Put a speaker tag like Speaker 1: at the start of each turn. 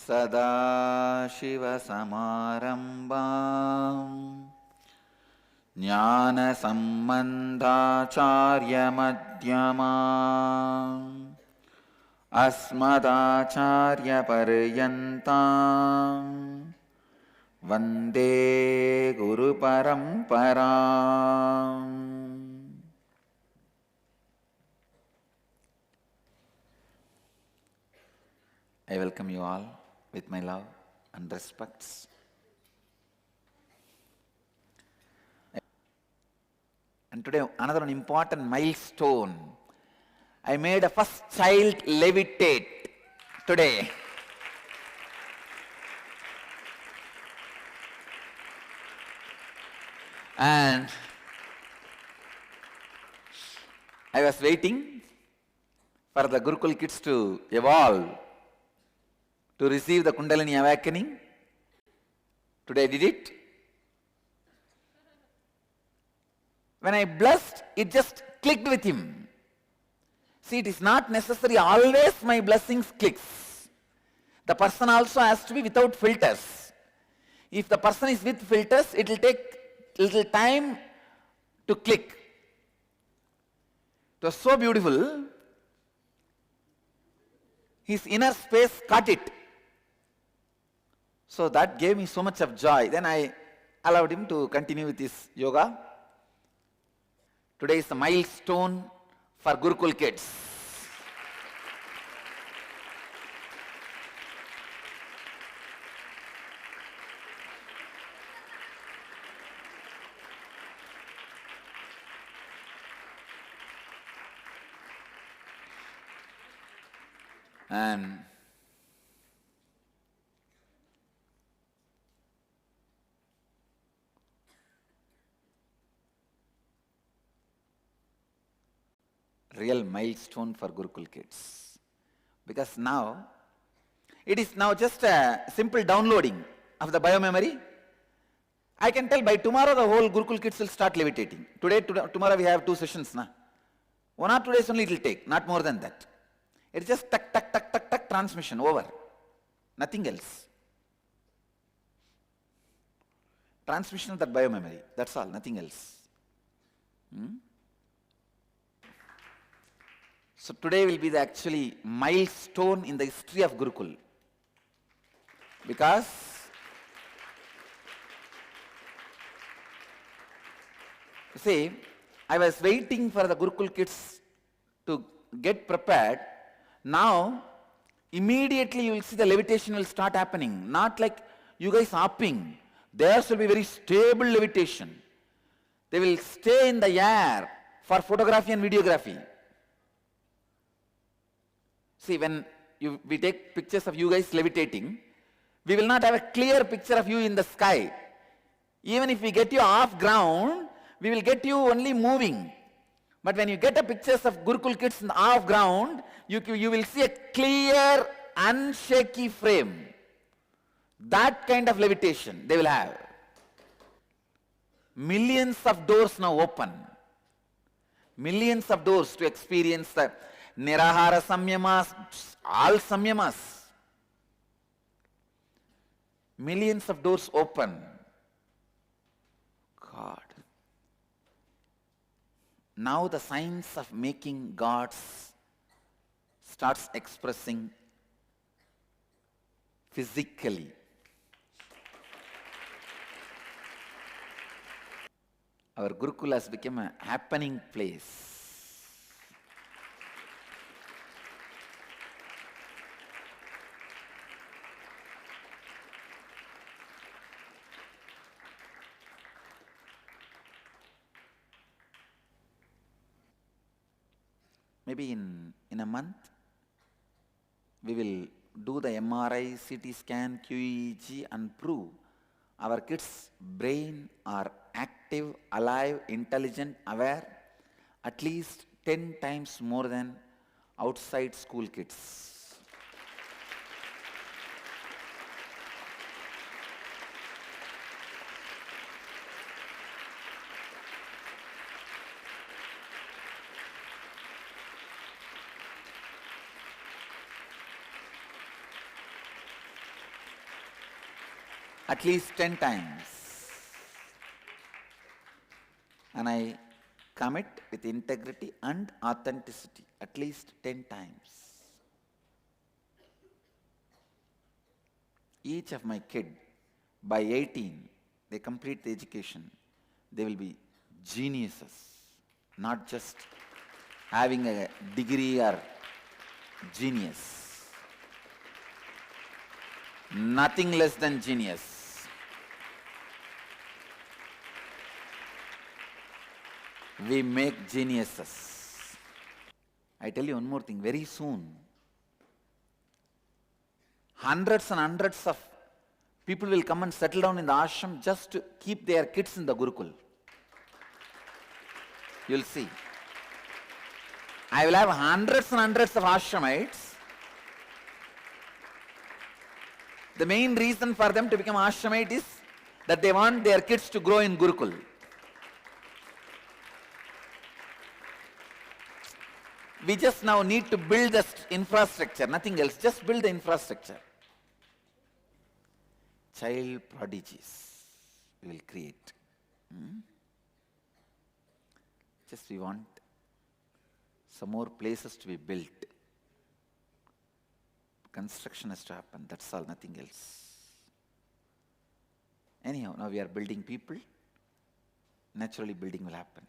Speaker 1: सदाशिवसमारम्भाम् ज्ञानसम्बन्धाचार्यमध्यमाम् अस्मदाचार्यपर्यन्ताम् वन्दे गुरुपरम्पराम्. I welcome you all with my love and respects. And today, another one important milestone. I made a first child levitate today. And I was waiting for the Gurukul kids to evolve, to receive the Kundalini awakening. Today I did it. When I blessed, it just clicked with him. See, it is not necessary always my blessings clicks. The person also has to be without filters. If the person is with filters, it will take little time to click. It was so beautiful. His inner space caught it. So that gave me so much of joy. Then I allowed him to continue with his yoga. Today is a milestone for Gurukul kids. And real milestone for Gurukul kids. Because now, it is now just a simple downloading of the biomemory. I can tell by tomorrow the whole Gurukul kids will start levitating. Tomorrow we have 2 sessions. 1 or 2 days only it will take, not more than that. It's just tuck, tuck, tuck, tuck, tuck, transmission, over. Nothing else. Transmission of that biomemory, that's all, nothing else. So today will be the actually milestone in the history of Gurukul. Because you see, I was waiting for the Gurukul kids to get prepared. Now, immediately you will see the levitation will start happening. Not like you guys hopping. Theirs will be very stable levitation. They will stay in the air for photography and videography. See, when we take pictures of you guys levitating, we will not have a clear picture of you in the sky. Even if we get you off ground, we will get you only moving. But when you get a pictures of Gurukul kids in the off ground, you will see a clear, unshaky frame. That kind of levitation they will have. Millions of doors now open. Millions of doors to experience the Nirahara Samyamas, all Samyamas. Millions of doors open. God. Now the science of making gods starts expressing physically. Our Gurukul has become a happening place. Maybe in a month, we will do the MRI, CT scan, QEEG and prove our kids' brain are active, alive, intelligent, aware, at least 10 times more than outside school kids. at least 10 times. And I commit with integrity and authenticity at least 10 times. Each of my kid, by 18, they complete the education, they will be geniuses, not just having a degree or genius. Nothing less than genius. We make geniuses. I tell you one more thing, very soon, hundreds and hundreds of people will come and settle down in the ashram just to keep their kids in the Gurukul. You'll see. I will have hundreds and hundreds of ashramites. The main reason for them to become ashramite is that they want their kids to grow in Gurukul. We just now need to build the infrastructure, nothing else, just build the infrastructure. Child prodigies we will create. Just we want some more places to be built. Construction has to happen, that's all, nothing else. Anyhow, now we are building people, naturally building will happen.